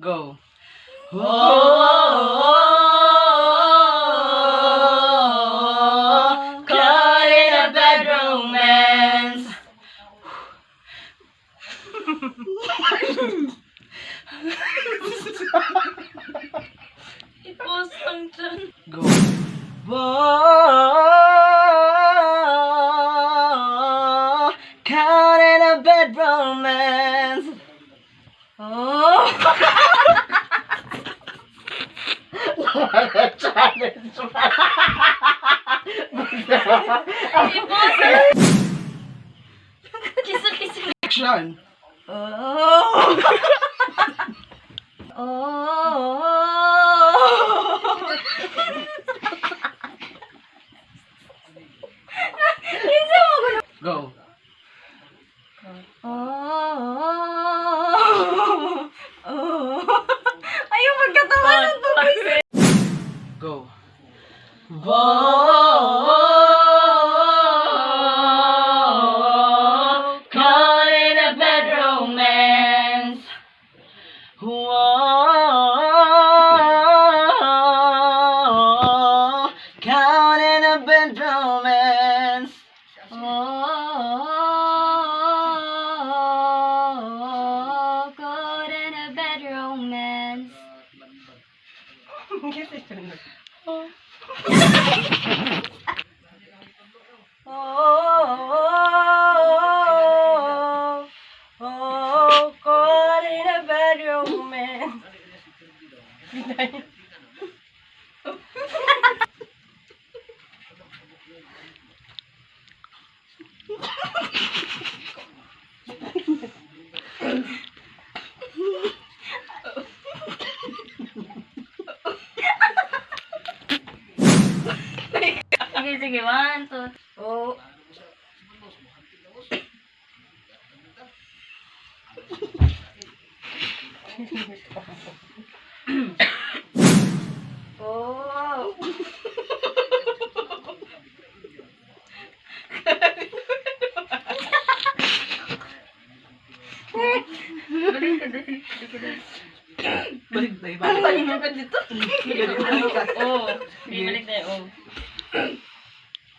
Go. Oh, caught in a bad romance. Ipos lang dyan. Go. Whoa, caught in a bad romance. Oh. Challenge. Ipos. Kisa-kisa. Action. Oh. Oh. Go. Ayaw magkatawa ng tubig. Go. Caught in a bad romance. Whoa, caught in a bad romance. Oh, caught in a bad romance. Oh, caught in a bad romance. Sige, sige, 1, 2. Oh. Oh. Balik na iba. Balik ka dito. Oh, balik na oh.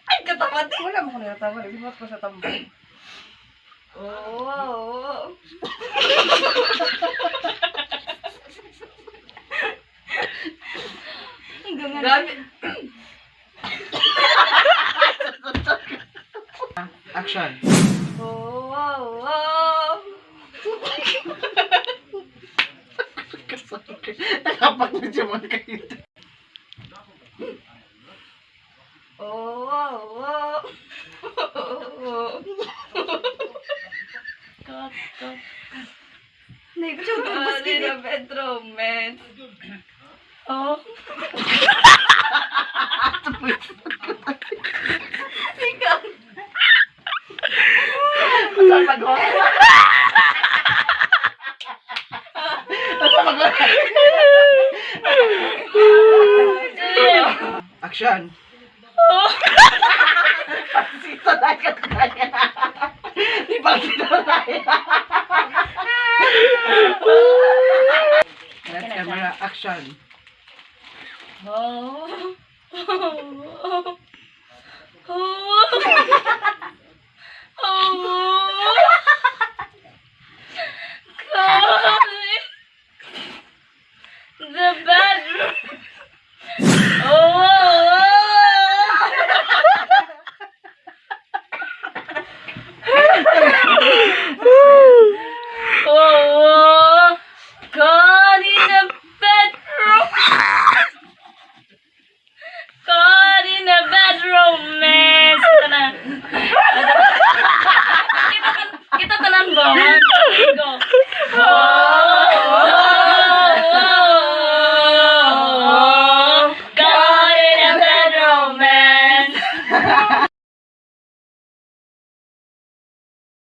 Ay, katapat eh. Wala mo ko na tama. Ibot ko sa tambay. Oh. Grabe. Action. Oh. Nakapag na siya mga kayo. Oh. Cut. Caught in a bad romance. Oh. Ikaw. Saan mag-o? Action. Pagsito na ka kaya. Di pagsito na kaya. Let's camera action. Oh. The bedroom.